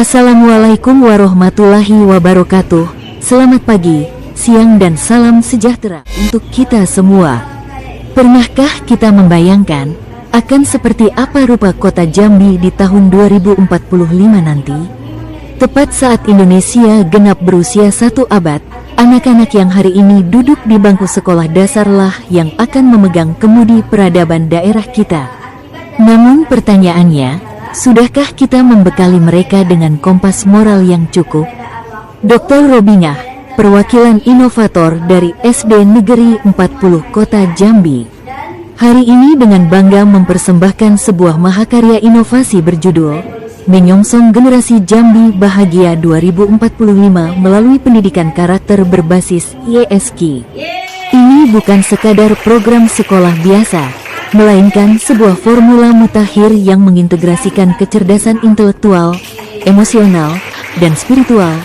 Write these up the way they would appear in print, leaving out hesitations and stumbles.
Assalamualaikum warahmatullahi wabarakatuh. Selamat pagi, siang dan salam sejahtera untuk kita semua. Pernahkah kita membayangkan akan seperti apa rupa kota Jambi di tahun 2045 nanti? Tepat saat Indonesia genap berusia 1 abad, anak-anak yang hari ini duduk di bangku sekolah dasarlah yang akan memegang kemudi peradaban daerah kita. Namun pertanyaannya, sudahkah kita membekali mereka dengan kompas moral yang cukup? Dr. Robingah, perwakilan inovator dari SD Negeri 40 Kota Jambi, hari ini dengan bangga mempersembahkan sebuah mahakarya inovasi berjudul Menyongsong Generasi Jambi Bahagia 2045 melalui pendidikan karakter berbasis IESK. Ini bukan sekadar program sekolah biasa, melainkan sebuah formula mutakhir yang mengintegrasikan kecerdasan intelektual, emosional, dan spiritual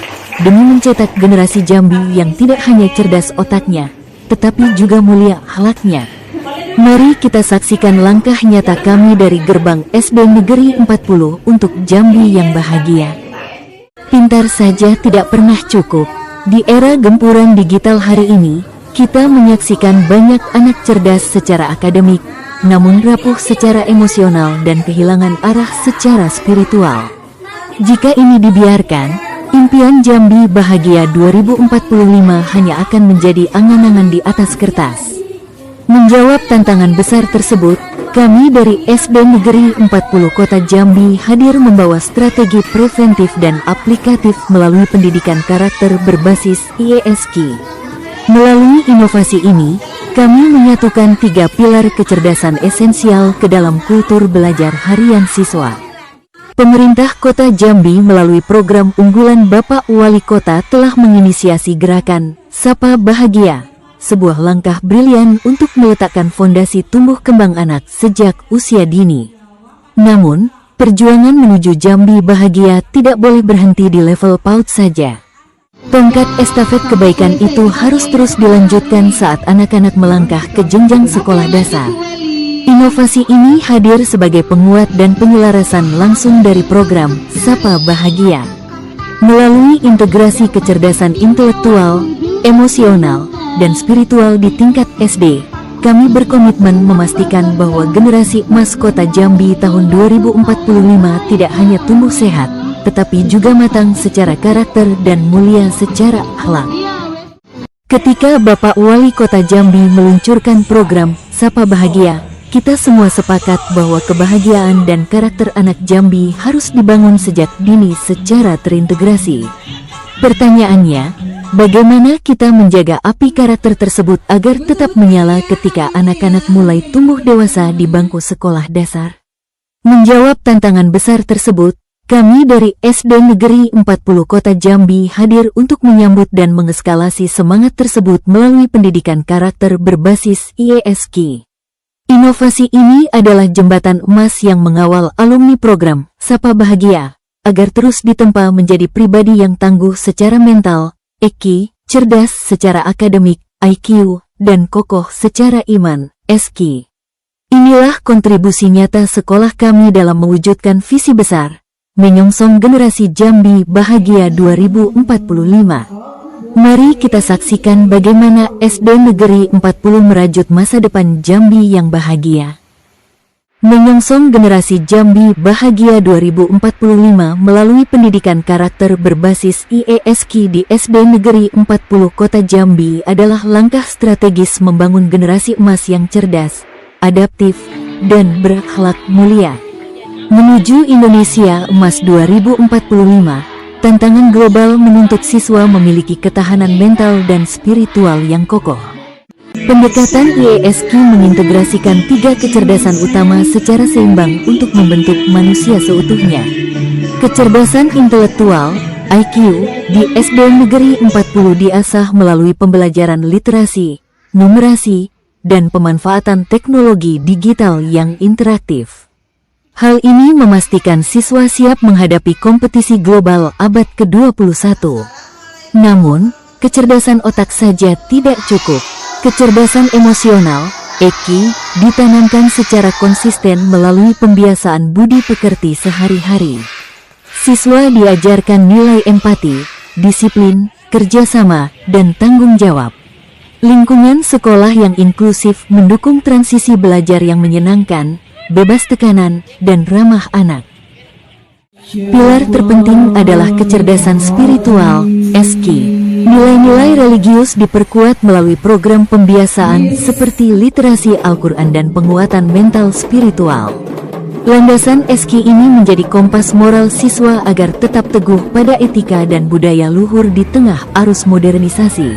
demi mencetak generasi Jambi yang tidak hanya cerdas otaknya, tetapi juga mulia akhlaknya. Mari kita saksikan langkah nyata kami dari gerbang SD Negeri 40 untuk Jambi yang bahagia. Pintar saja tidak pernah cukup. Di era gempuran digital hari ini, kita menyaksikan banyak anak cerdas secara akademik, namun rapuh secara emosional dan kehilangan arah secara spiritual. Jika ini dibiarkan, impian Jambi Bahagia 2045 hanya akan menjadi angan-angan di atas kertas. Menjawab tantangan besar tersebut, kami dari SD Negeri 40 Kota Jambi hadir membawa strategi preventif dan aplikatif melalui pendidikan karakter berbasis IESK. Melalui inovasi ini, kami menyatukan 3 pilar kecerdasan esensial ke dalam kultur belajar harian siswa. Pemerintah Kota Jambi melalui program unggulan Bapak Wali Kota telah menginisiasi gerakan Sapa Bahagia, sebuah langkah brilian untuk meletakkan fondasi tumbuh kembang anak sejak usia dini. Namun, perjuangan menuju Jambi Bahagia tidak boleh berhenti di level PAUD saja. Tongkat estafet kebaikan itu harus terus dilanjutkan saat anak-anak melangkah ke jenjang sekolah dasar. Inovasi ini hadir sebagai penguat dan penyelarasan langsung dari program Sapa Bahagia. Melalui integrasi kecerdasan intelektual, emosional, dan spiritual di tingkat SD, kami berkomitmen memastikan bahwa generasi emas Kota Jambi tahun 2045 tidak hanya tumbuh sehat, tetapi juga matang secara karakter dan mulia secara akhlak. Ketika Bapak Wali Kota Jambi meluncurkan program Sapa Bahagia, kita semua sepakat bahwa kebahagiaan dan karakter anak Jambi harus dibangun sejak dini secara terintegrasi. Pertanyaannya, bagaimana kita menjaga api karakter tersebut agar tetap menyala ketika anak-anak mulai tumbuh dewasa di bangku sekolah dasar? Menjawab tantangan besar tersebut, kami dari SD Negeri 40 Kota Jambi hadir untuk menyambut dan mengeskalasi semangat tersebut melalui pendidikan karakter berbasis IESK. Inovasi ini adalah jembatan emas yang mengawal alumni program Sapa Bahagia, agar terus ditempa menjadi pribadi yang tangguh secara mental, EQ, cerdas secara akademik, IQ, dan kokoh secara iman, SQ. Inilah kontribusi nyata sekolah kami dalam mewujudkan visi besar, menyongsong generasi Jambi Bahagia 2045. Mari kita saksikan bagaimana SD Negeri 40 merajut masa depan Jambi yang bahagia. Menyongsong generasi Jambi Bahagia 2045 melalui pendidikan karakter berbasis IESK di SD Negeri 40 Kota Jambi adalah langkah strategis membangun generasi emas yang cerdas, adaptif, dan berakhlak mulia. Menuju Indonesia Emas 2045, tantangan global menuntut siswa memiliki ketahanan mental dan spiritual yang kokoh. Pendekatan IESK mengintegrasikan 3 kecerdasan utama secara seimbang untuk membentuk manusia seutuhnya. Kecerdasan intelektual, IQ, di SD Negeri 40 diasah melalui pembelajaran literasi, numerasi, dan pemanfaatan teknologi digital yang interaktif. Hal ini memastikan siswa siap menghadapi kompetisi global abad ke-21. Namun, kecerdasan otak saja tidak cukup. Kecerdasan emosional, EQ, ditanamkan secara konsisten melalui pembiasaan budi pekerti sehari-hari. Siswa diajarkan nilai empati, disiplin, kerjasama, dan tanggung jawab. Lingkungan sekolah yang inklusif mendukung transisi belajar yang menyenangkan, bebas tekanan, dan ramah anak. Pilar terpenting adalah kecerdasan spiritual, SQ. Nilai-nilai religius diperkuat melalui program pembiasaan seperti literasi Al-Quran dan penguatan mental spiritual. Landasan SQ ini menjadi kompas moral siswa agar tetap teguh pada etika dan budaya luhur di tengah arus modernisasi.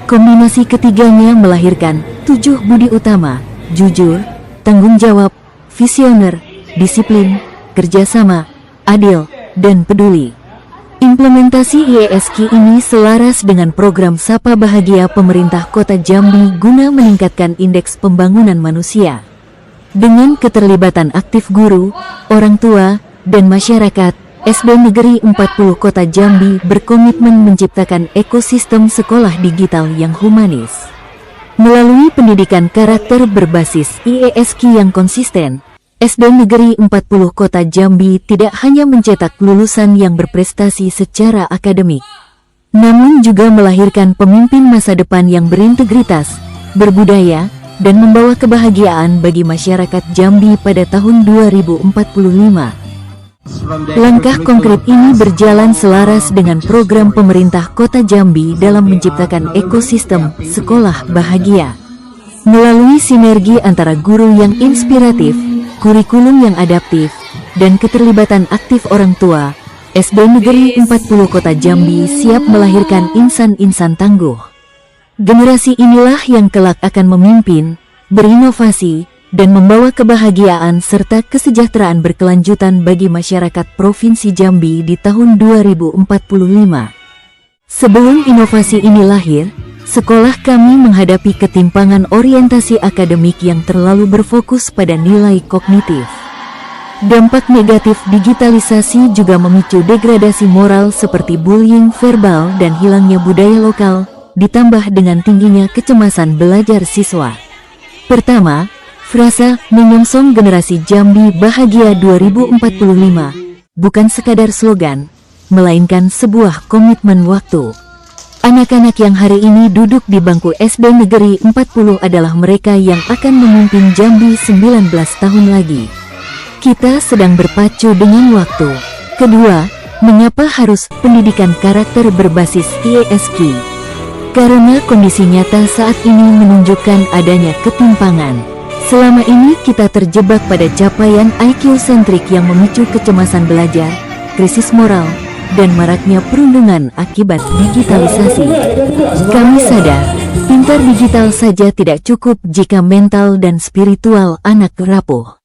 Kombinasi ketiganya melahirkan 7 budi utama: jujur, tanggung jawab, visioner, disiplin, kerjasama, adil, dan peduli. Implementasi IESQ ini selaras dengan program Sapa Bahagia pemerintah Kota Jambi guna meningkatkan indeks pembangunan manusia. Dengan keterlibatan aktif guru, orang tua, dan masyarakat, SD Negeri 40 Kota Jambi berkomitmen menciptakan ekosistem sekolah digital yang humanis. Melalui pendidikan karakter berbasis IESQ yang konsisten, SD Negeri 40 Kota Jambi tidak hanya mencetak lulusan yang berprestasi secara akademik, namun juga melahirkan pemimpin masa depan yang berintegritas, berbudaya, dan membawa kebahagiaan bagi masyarakat Jambi pada tahun 2045. Langkah konkret ini berjalan selaras dengan program pemerintah Kota Jambi dalam menciptakan ekosistem sekolah bahagia. Melalui sinergi antara guru yang inspiratif, kurikulum yang adaptif, dan keterlibatan aktif orang tua, SD Negeri 40 Kota Jambi siap melahirkan insan-insan tangguh. Generasi inilah yang kelak akan memimpin, berinovasi, dan membawa kebahagiaan serta kesejahteraan berkelanjutan bagi masyarakat Provinsi Jambi di tahun 2045. Sebelum inovasi ini lahir, sekolah kami menghadapi ketimpangan orientasi akademik yang terlalu berfokus pada nilai kognitif. Dampak negatif digitalisasi juga memicu degradasi moral seperti bullying verbal dan hilangnya budaya lokal, ditambah dengan tingginya kecemasan belajar siswa. Pertama, frasa menyongsong generasi Jambi Bahagia 2045 bukan sekadar slogan, melainkan sebuah komitmen waktu. Anak-anak yang hari ini duduk di bangku SD Negeri 40 adalah mereka yang akan memimpin Jambi 19 tahun lagi. Kita sedang berpacu dengan waktu. Kedua, mengapa harus pendidikan karakter berbasis IESQ? Karena kondisi nyata saat ini menunjukkan adanya ketimpangan. Selama ini kita terjebak pada capaian IQ sentrik yang memicu kecemasan belajar, krisis moral, dan maraknya perundungan akibat digitalisasi. Kami sadar, pintar digital saja tidak cukup jika mental dan spiritual anak rapuh.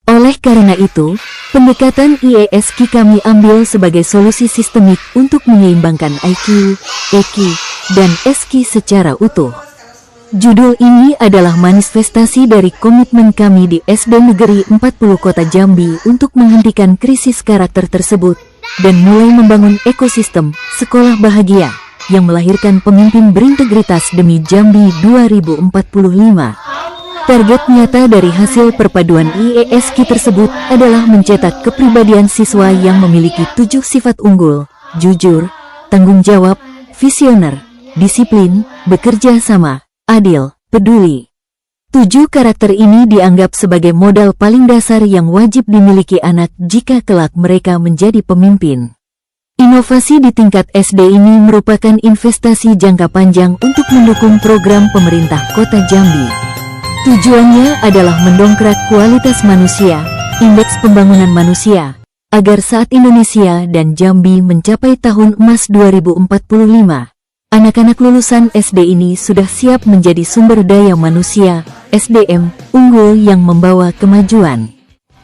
Oleh karena itu, pendekatan IESQ kami ambil sebagai solusi sistemik untuk menyeimbangkan IQ, EQ, dan SQ secara utuh. Judul ini adalah manifestasi dari komitmen kami di SD Negeri 40 Kota Jambi untuk menghentikan krisis karakter tersebut dan mulai membangun ekosistem sekolah bahagia yang melahirkan pemimpin berintegritas demi Jambi 2045. Target nyata dari hasil perpaduan IESQ tersebut adalah mencetak kepribadian siswa yang memiliki 7 sifat unggul: jujur, tanggung jawab, visioner, disiplin, bekerja sama, adil, peduli. 7 karakter ini dianggap sebagai modal paling dasar yang wajib dimiliki anak jika kelak mereka menjadi pemimpin. Inovasi di tingkat SD ini merupakan investasi jangka panjang untuk mendukung program pemerintah Kota Jambi. Tujuannya adalah mendongkrak kualitas manusia, indeks pembangunan manusia, agar saat Indonesia dan Jambi mencapai tahun emas 2045, anak-anak lulusan SD ini sudah siap menjadi sumber daya manusia, SDM, unggul yang membawa kemajuan.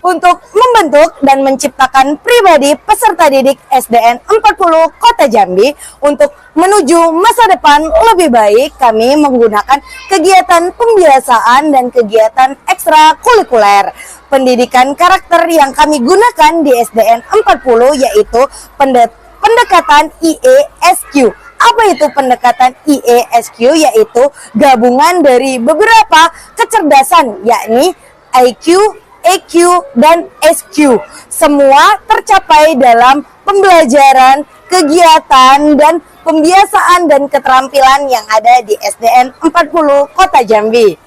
Untuk membentuk dan menciptakan pribadi peserta didik SDN 40 Kota Jambi untuk menuju masa depan lebih baik, kami menggunakan kegiatan pembiasaan dan kegiatan ekstrakurikuler. Pendidikan karakter yang kami gunakan di SDN 40 yaitu pendekatan IESQ. Apa itu pendekatan IESQ? Yaitu gabungan dari beberapa kecerdasan, yakni IQ, EQ, dan SQ. Semua tercapai dalam pembelajaran, kegiatan, dan pembiasaan dan keterampilan yang ada di SDN 40 Kota Jambi.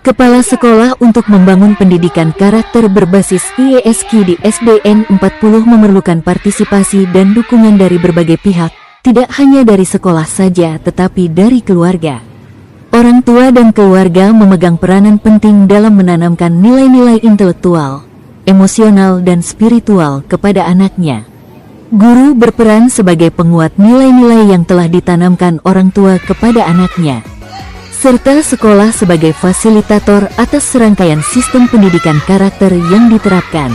Kepala Sekolah untuk membangun pendidikan karakter berbasis IESQ di SDN 40 memerlukan partisipasi dan dukungan dari berbagai pihak, tidak hanya dari sekolah saja tetapi dari keluarga. Orang tua dan keluarga memegang peranan penting dalam menanamkan nilai-nilai intelektual, emosional, dan spiritual kepada anaknya. Guru berperan sebagai penguat nilai-nilai yang telah ditanamkan orang tua kepada anaknya, serta sekolah sebagai fasilitator atas serangkaian sistem pendidikan karakter yang diterapkan.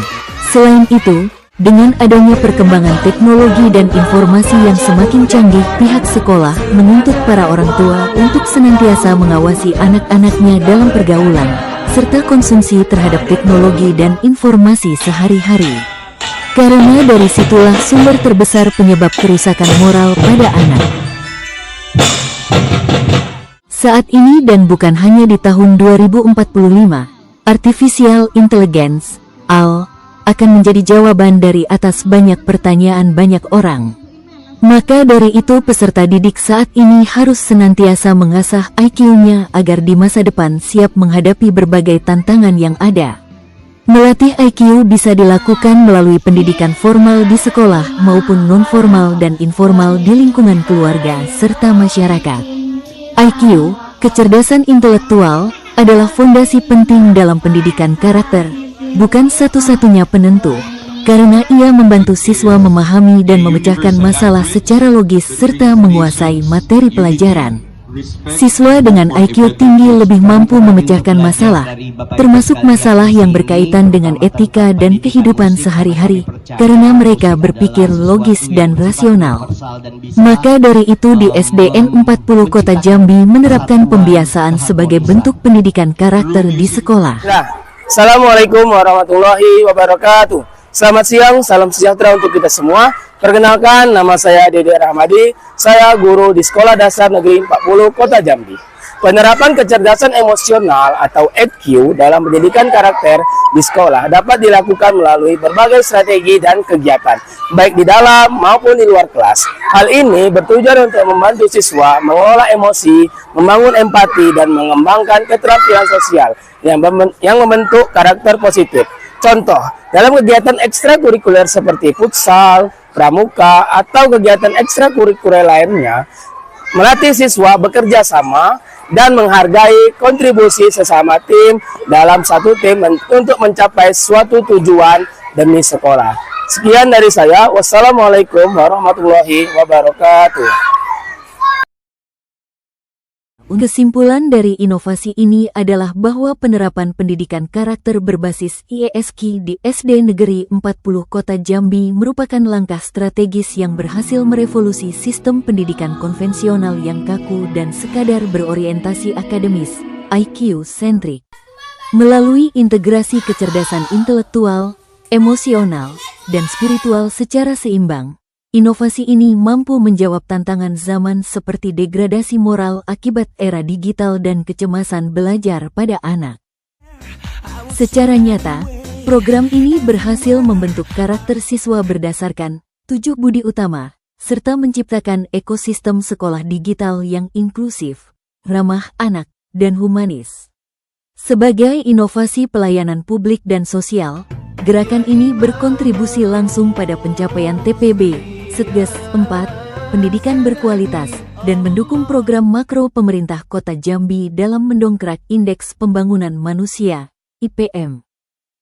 Selain itu, dengan adanya perkembangan teknologi dan informasi yang semakin canggih, pihak sekolah menuntut para orang tua untuk senantiasa mengawasi anak-anaknya dalam pergaulan, serta konsumsi terhadap teknologi dan informasi sehari-hari. Karena dari situlah sumber terbesar penyebab kerusakan moral pada anak. Saat ini dan bukan hanya di tahun 2045, Artificial Intelligence, AI, akan menjadi jawaban dari atas banyak pertanyaan banyak orang. Maka dari itu peserta didik saat ini harus senantiasa mengasah IQ-nya agar di masa depan siap menghadapi berbagai tantangan yang ada. Melatih IQ bisa dilakukan melalui pendidikan formal di sekolah maupun non-formal dan informal di lingkungan keluarga serta masyarakat. IQ, kecerdasan intelektual, adalah fondasi penting dalam pendidikan karakter, bukan satu-satunya penentu, karena ia membantu siswa memahami dan memecahkan masalah secara logis serta menguasai materi pelajaran. Siswa dengan IQ tinggi lebih mampu memecahkan masalah, termasuk masalah yang berkaitan dengan etika dan kehidupan sehari-hari, karena mereka berpikir logis dan rasional. Maka dari itu di SDN 40 Kota Jambi menerapkan pembiasaan sebagai bentuk pendidikan karakter di sekolah. Assalamualaikum warahmatullahi wabarakatuh. Selamat siang, salam sejahtera untuk kita semua. Perkenalkan, nama saya Dede Rahmadi. Saya guru di Sekolah Dasar Negeri 40 Kota Jambi. Penerapan kecerdasan emosional atau EQ dalam pendidikan karakter di sekolah dapat dilakukan melalui berbagai strategi dan kegiatan, baik di dalam maupun di luar kelas. Hal ini bertujuan untuk membantu siswa mengelola emosi, membangun empati, dan mengembangkan keterampilan sosial yang membentuk karakter positif. Contoh, dalam kegiatan ekstrakurikuler seperti futsal, pramuka, atau kegiatan ekstrakurikuler lainnya, melatih siswa bekerja sama dan menghargai kontribusi sesama tim dalam satu tim untuk mencapai suatu tujuan demi sekolah. Sekian dari saya. Wassalamualaikum warahmatullahi wabarakatuh. Kesimpulan dari inovasi ini adalah bahwa penerapan pendidikan karakter berbasis IESQ di SD Negeri 40 Kota Jambi merupakan langkah strategis yang berhasil merevolusi sistem pendidikan konvensional yang kaku dan sekadar berorientasi akademis, IQ-sentrik. Melalui integrasi kecerdasan intelektual, emosional, dan spiritual secara seimbang, inovasi ini mampu menjawab tantangan zaman seperti degradasi moral akibat era digital dan kecemasan belajar pada anak. Secara nyata, program ini berhasil membentuk karakter siswa berdasarkan 7 budi utama, serta menciptakan ekosistem sekolah digital yang inklusif, ramah anak, dan humanis. Sebagai inovasi pelayanan publik dan sosial, gerakan ini berkontribusi langsung pada pencapaian TPB Satgas 4, pendidikan berkualitas, dan mendukung program makro pemerintah Kota Jambi dalam mendongkrak Indeks Pembangunan Manusia, IPM.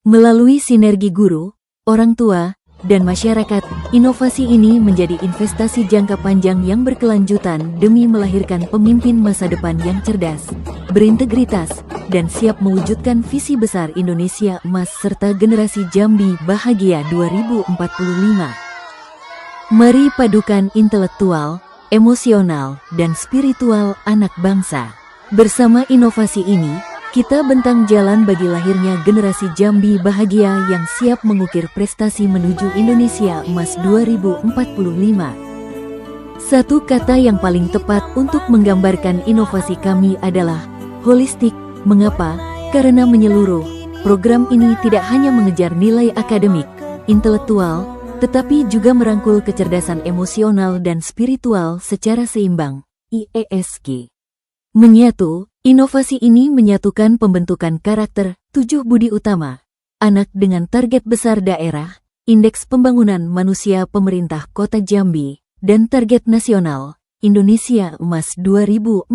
Melalui sinergi guru, orang tua, dan masyarakat, inovasi ini menjadi investasi jangka panjang yang berkelanjutan demi melahirkan pemimpin masa depan yang cerdas, berintegritas, dan siap mewujudkan visi besar Indonesia Emas serta generasi Jambi Bahagia 2045. Mari padukan intelektual, emosional, dan spiritual anak bangsa. Bersama inovasi ini, kita bentang jalan bagi lahirnya generasi Jambi Bahagia yang siap mengukir prestasi menuju Indonesia Emas 2045. Satu kata yang paling tepat untuk menggambarkan inovasi kami adalah holistik. Mengapa? Karena menyeluruh, program ini tidak hanya mengejar nilai akademik, intelektual, tetapi juga merangkul kecerdasan emosional dan spiritual secara seimbang, IESG. Menyatu, inovasi ini menyatukan pembentukan karakter, 7 budi utama, anak dengan target besar daerah, indeks pembangunan manusia pemerintah Kota Jambi, dan target nasional, Indonesia Emas 2045.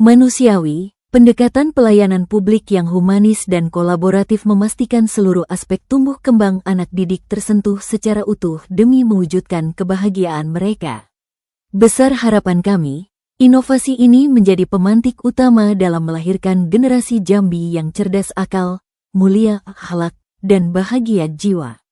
Manusiawi, pendekatan pelayanan publik yang humanis dan kolaboratif memastikan seluruh aspek tumbuh kembang anak didik tersentuh secara utuh demi mewujudkan kebahagiaan mereka. Besar harapan kami, inovasi ini menjadi pemantik utama dalam melahirkan generasi Jambi yang cerdas akal, mulia akhlak, dan bahagia jiwa.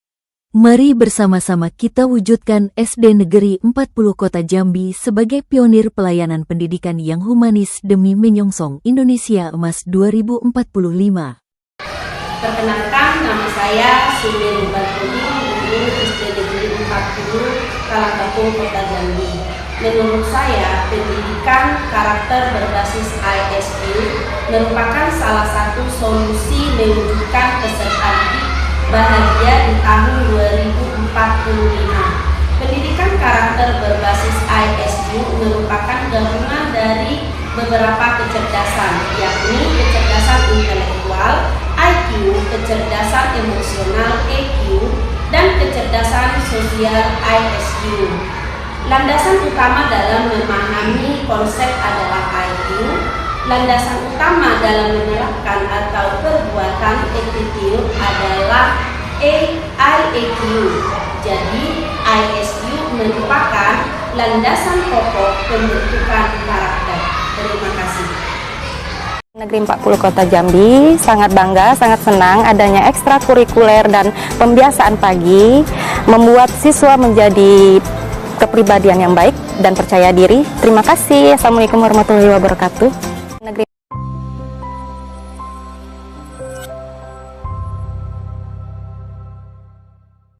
Mari bersama-sama kita wujudkan SD Negeri 40 Kota Jambi sebagai pionir pelayanan pendidikan yang humanis demi menyongsong Indonesia Emas 2045. Perkenalkan, nama saya Sumi Rubatuni, guru SD Negeri 40 Kalangkapung Kota Jambi. Menurut saya, pendidikan karakter berbasis ISQ merupakan salah satu solusi mewujudkan peserta didik bahagia di tahun 2045. Pendidikan karakter berbasis ISQ merupakan gabungan dari beberapa kecerdasan, yakni kecerdasan intelektual, IQ, kecerdasan emosional, EQ, dan kecerdasan sosial, ISQ. Landasan utama dalam memahami konsep adalah IQ. Landasan utama dalam menerapkan atau perbuatan attitude adalah IEQ. Jadi, ISQ merupakan landasan pokok pembentukan karakter. Terima kasih. Negeri 40 Kota Jambi sangat bangga, sangat senang adanya ekstrakurikuler dan pembiasaan pagi membuat siswa menjadi kepribadian yang baik dan percaya diri. Terima kasih. Assalamualaikum warahmatullahi wabarakatuh.